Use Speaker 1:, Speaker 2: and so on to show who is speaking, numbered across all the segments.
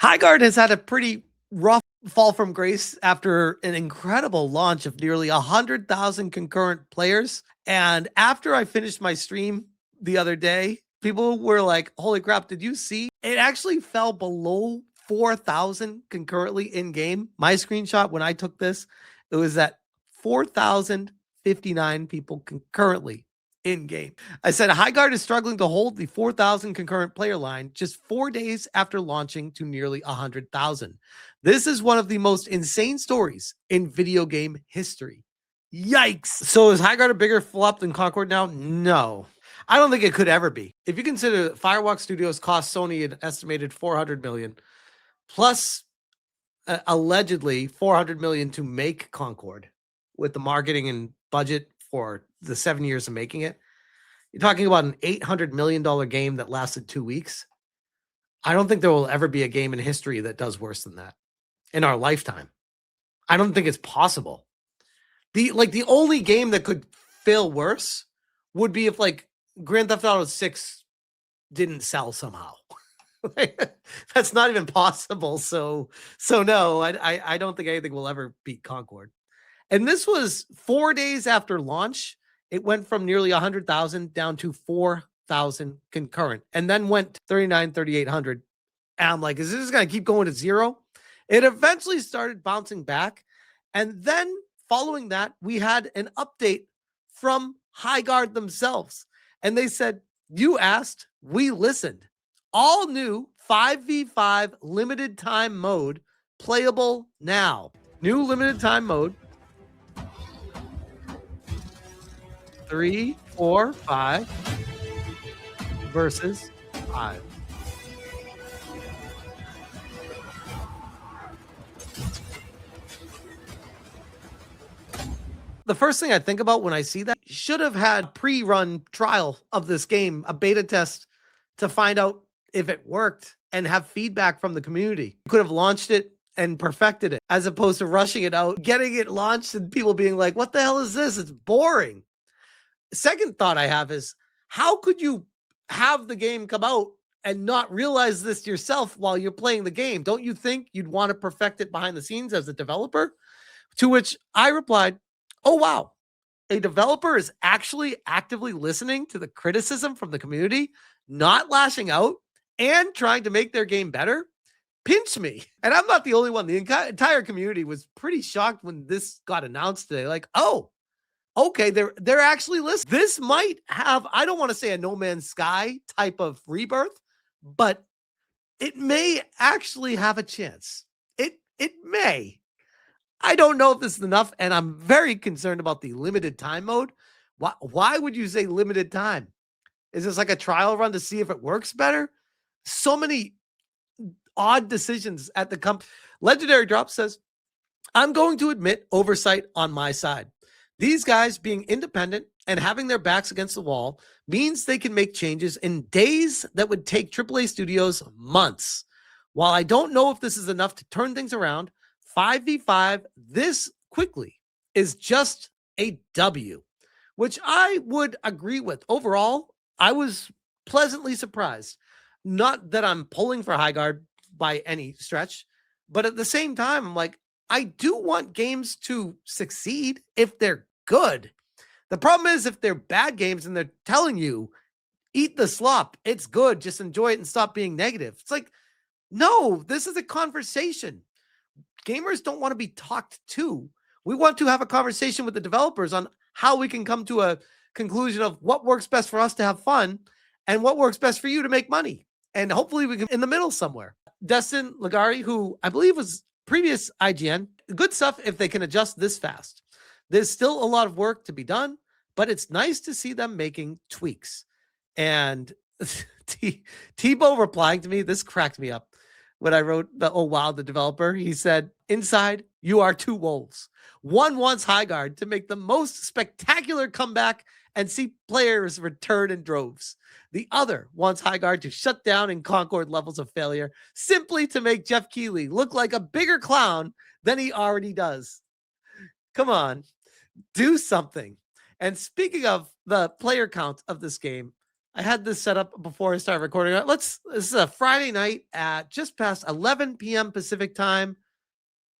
Speaker 1: Highguard has had a pretty rough fall from grace after an incredible launch of nearly 100,000 concurrent players. And after I finished my stream the other day, people were like, holy crap, did you see? It actually fell below 4,000 concurrently in game. My screenshot when I took this, it was at 4,059 people concurrently in game. I said Highguard is struggling to hold the 4,000 concurrent player line just 4 days after launching to nearly 100,000. This is one of the most insane stories in video game history. Yikes. So is Highguard a bigger flop than Concord now? No. I don't think it could ever be. If you consider that Firewalk Studios cost Sony an estimated 400 million, plus allegedly 400 million to make Concord with the marketing and budget for the 7 years of making it. You're talking about an $800 million game that lasted 2 weeks. I don't think there will ever be a game in history that does worse than that in our lifetime. I don't think it's possible. The only game that could fail worse would be if like Grand Theft Auto 6 didn't sell somehow. That's not even possible. So no, I don't think anything will ever beat Concord. And this was 4 days after launch. It went from nearly 100,000 down to 4,000 concurrent, and then went 3,800. And I'm like, is this going to keep going to zero? It eventually started bouncing back. And then following that, we had an update from Highguard themselves. And they said, you asked, we listened. All new 5v5 limited time mode playable now. New limited time mode. 3, 4, 5 versus 5. The first thing I think about when I see that, should have had pre-run trial of this game, a beta test to find out if it worked and have feedback from the community. Could have launched it and perfected it as opposed to rushing it out, getting it launched and people being like, what the hell is this? It's boring. Second thought I have is, how could you have the game come out and not realize this yourself while you're playing the game? Don't you think you'd want to perfect it behind the scenes as a developer? To which I replied, oh, wow. A developer is actually actively listening to the criticism from the community, not lashing out, and trying to make their game better. Pinch me. And I'm not the only one. The entire community was pretty shocked when this got announced today. Like, oh, okay, they're actually listening. This might have, I don't want to say a No Man's Sky type of rebirth, but it may actually have a chance. It may. I don't know if this is enough, and I'm very concerned about the limited time mode. Why would you say limited time? Is this like a trial run to see if it works better? So many odd decisions at the company. Legendary Drop says, I'm going to admit oversight on my side. These guys being independent and having their backs against the wall means they can make changes in days that would take AAA studios months. While I don't know if this is enough to turn things around, 5v5 this quickly is just a W, which I would agree with. Overall, I was pleasantly surprised. Not that I'm pulling for Highguard by any stretch, but at the same time, I'm like, I do want games to succeed if they're good. The problem is if they're bad games and they're telling you, eat the slop, it's good, just enjoy it and stop being negative. It's like, no, this is a conversation. Gamers don't want to be talked to. We want to have a conversation with the developers on how we can come to a conclusion of what works best for us to have fun and what works best for you to make money. And hopefully we can in the middle somewhere. Destin Ligari, who I believe was previous IGN, good stuff if they can adjust this fast. There's still a lot of work to be done, but it's nice to see them making tweaks. And Tebow replying to me, this cracked me up. When I wrote the developer, he said, inside, you are two wolves. One wants Highguard to make the most spectacular comeback and see players return in droves. The other wants Highguard to shut down and Concord levels of failure simply to make Jeff Keighley look like a bigger clown than he already does. Come on, do something. And speaking of the player count of this game, I had this set up before I started recording. This is a Friday night at just past 11 p.m. Pacific time.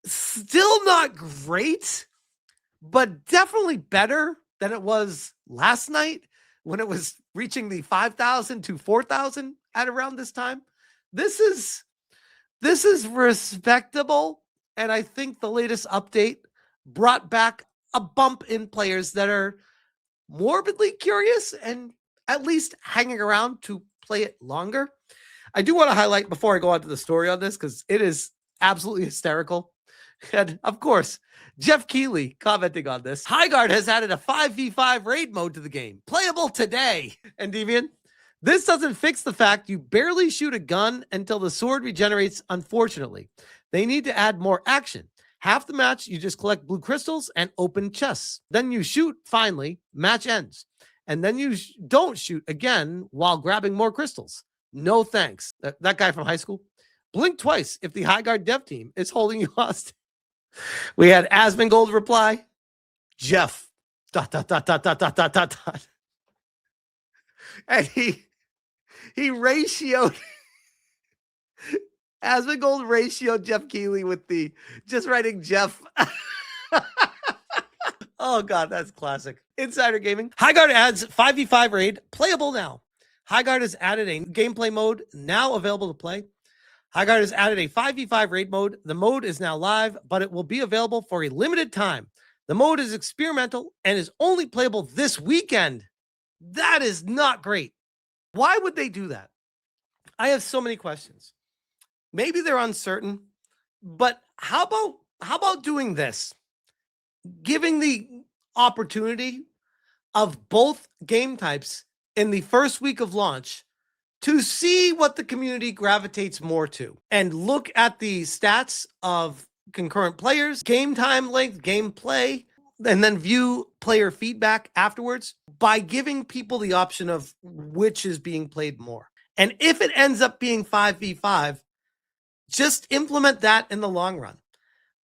Speaker 1: Still not great, but definitely better than it was last night when it was reaching the 5,000 to 4,000 at around this time. This is respectable, and I think the latest update brought back a bump in players that are morbidly curious and at least hanging around to play it longer. I do want to highlight before I go on to the story on this, because it is absolutely hysterical. And of course, Jeff Keighley commenting on this. Highguard has added a 5v5 raid mode to the game, playable today. And Deviant, this doesn't fix the fact you barely shoot a gun until the sword regenerates, unfortunately. They need to add more action. Half the match, you just collect blue crystals and open chests. Then you shoot, finally, match ends. And then you don't shoot again while grabbing more crystals. No thanks. That guy from high school. Blink twice if the Highguard dev team is holding you hostage. We had Asmongold reply, Jeff, ... And he ratioed, Asmongold ratioed Jeff Keighley with the just writing Jeff. Oh, God, that's classic. Insider Gaming. Highguard adds 5v5 raid, playable now. Highguard has added a gameplay mode, now available to play. Highguard has added a 5v5 raid mode. The mode is now live, but it will be available for a limited time. The mode is experimental and is only playable this weekend. That is not great. Why would they do that? I have so many questions. Maybe they're uncertain, but how about doing this? Giving the opportunity of both game types in the first week of launch to see what the community gravitates more to, and look at the stats of concurrent players, game time length, gameplay, and then view player feedback afterwards by giving people the option of which is being played more. And if it ends up being 5v5, just implement that in the long run.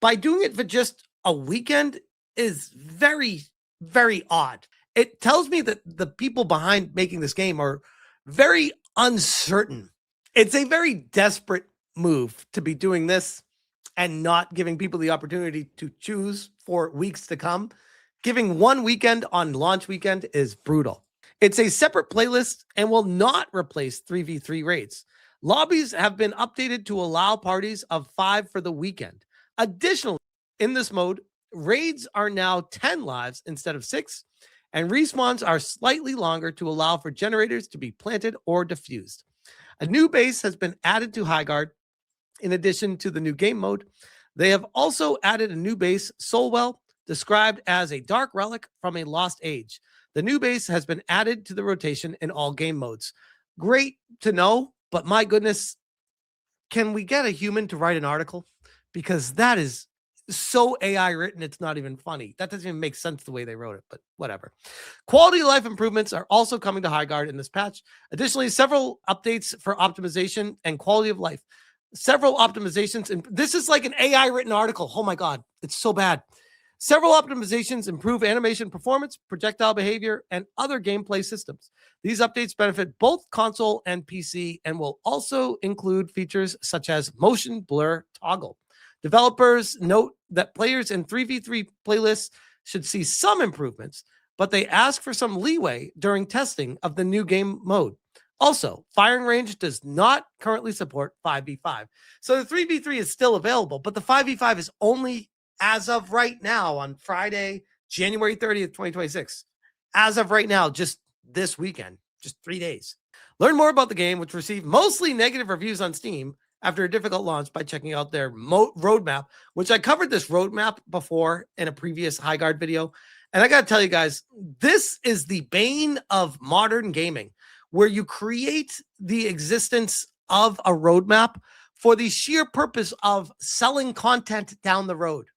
Speaker 1: By doing it for just a weekend is very, very odd. It tells me that the people behind making this game are very uncertain. It's a very desperate move to be doing this and not giving people the opportunity to choose for weeks to come. Giving one weekend on launch weekend is brutal. It's a separate playlist and will not replace 3v3 raids. Lobbies have been updated to allow parties of 5 for the weekend. Additionally, in this mode, raids are now 10 lives instead of 6, and respawns are slightly longer to allow for generators to be planted or diffused. A new base has been added to Highguard in addition to the new game mode. They have also added a new base, Soulwell, described as a dark relic from a lost age. The new base has been added to the rotation in all game modes. Great to know, but my goodness, can we get a human to write an article? Because that is so AI written, it's not even funny. That doesn't even make sense the way they wrote it, but whatever. Quality of life improvements are also coming to Highguard in this patch. Additionally, several updates for optimization and quality of life. Several optimizations, and this is like an AI written article. Oh my God, it's so bad. Several optimizations improve animation performance, projectile behavior, and other gameplay systems. These updates benefit both console and PC and will also include features such as motion blur toggle. Developers note that players in 3v3 playlists should see some improvements, but they ask for some leeway during testing of the new game mode. Also, firing range does not currently support 5v5. So the 3v3 is still available, but the 5v5 is only as of right now on Friday, January 30th, 2026. As of right now, just this weekend, just 3 days. Learn more about the game, which received mostly negative reviews on Steam after a difficult launch, by checking out their roadmap, which I covered this roadmap before in a previous Highguard video. And I got to tell you guys, this is the bane of modern gaming, where you create the existence of a roadmap for the sheer purpose of selling content down the road,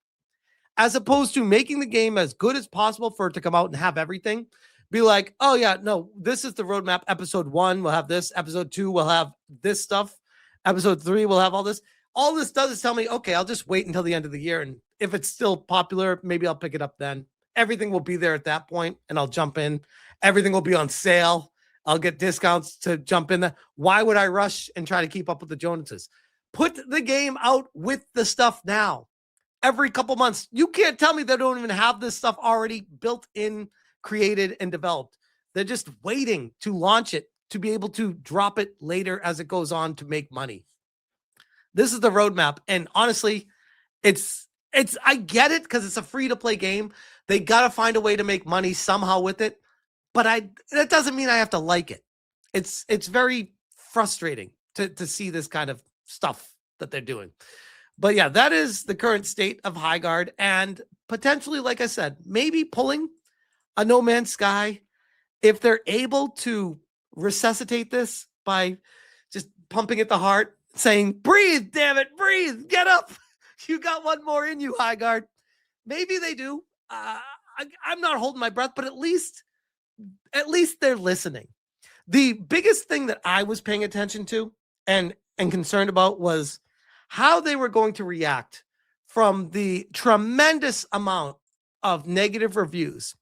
Speaker 1: as opposed to making the game as good as possible for it to come out and have everything. Be like, oh yeah, no, this is the roadmap. Episode 1 will have this. Episode 2 will have this stuff. Episode 3 will have all this. All this does is tell me, okay, I'll just wait until the end of the year. And if it's still popular, maybe I'll pick it up then. Everything will be there at that point, and I'll jump in. Everything will be on sale. I'll get discounts to jump in there. Why would I rush and try to keep up with the Jonases? Put the game out with the stuff now. Every couple months. You can't tell me they don't even have this stuff already built in, created, and developed. They're just waiting to launch it to be able to drop it later as it goes on to make money. This is the roadmap. And honestly, I get it because it's a free-to-play game. They got to find a way to make money somehow with it. But that doesn't mean I have to like it. It's very frustrating to see this kind of stuff that they're doing. But yeah, that is the current state of Highguard, and potentially, like I said, maybe pulling a No Man's Sky if they're able to resuscitate this by just pumping at the heart, saying, breathe, damn it, breathe, get up. You got one more in you, Highguard. Maybe they do. I'm not holding my breath, but at least they're listening. The biggest thing that I was paying attention to and concerned about was how they were going to react from the tremendous amount of negative reviews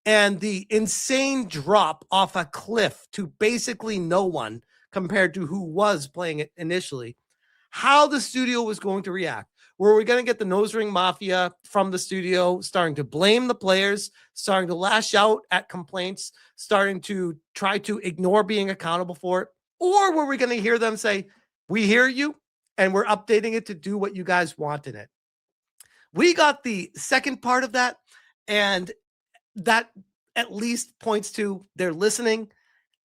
Speaker 1: and the insane drop off a cliff to basically no one compared to who was playing it initially, how the studio was going to react. Were we going to get the nose ring mafia from the studio starting to blame the players, starting to lash out at complaints, starting to try to ignore being accountable for it? Or were we going to hear them say, we hear you and we're updating it to do what you guys want in it? We got the second part of that, and that at least points to they're listening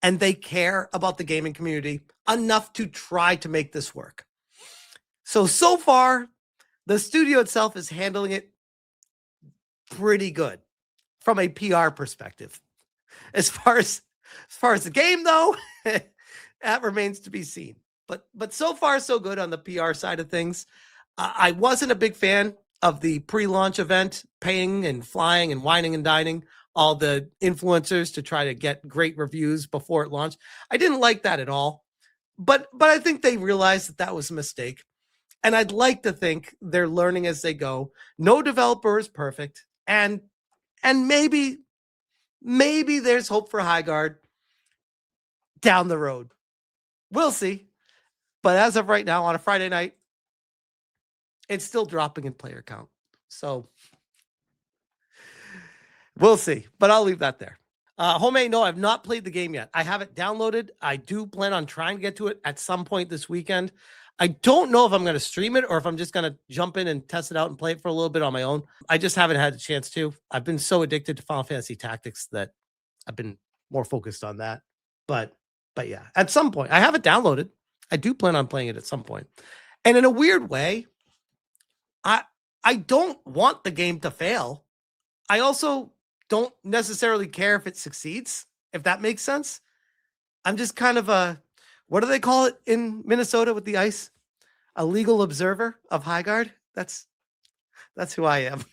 Speaker 1: and they care about the gaming community enough to try to make this work. So far, the studio itself is handling it pretty good from a PR perspective. As far as the game, though, that remains to be seen. But so far, so good on the PR side of things. I wasn't a big fan of the pre-launch event, paying and flying and whining and dining all the influencers to try to get great reviews before it launched. I didn't like that at all. But I think they realized that was a mistake. And I'd like to think they're learning as they go. No developer is perfect. And maybe there's hope for Highguard down the road. We'll see. But as of right now, on a Friday night, it's still dropping in player count. So we'll see. But I'll leave that there. Homie, no, I've not played the game yet. I have it downloaded. I do plan on trying to get to it at some point this weekend. I don't know if I'm going to stream it or if I'm just going to jump in and test it out and play it for a little bit on my own. I just haven't had a chance to. I've been so addicted to Final Fantasy Tactics that I've been more focused on that. But yeah, at some point, I have it downloaded. I do plan on playing it at some point. And in a weird way, I don't want the game to fail. I also don't necessarily care if it succeeds, if that makes sense. I'm just kind of what do they call it in Minnesota with the ice? A legal observer of Highguard. That's who I am.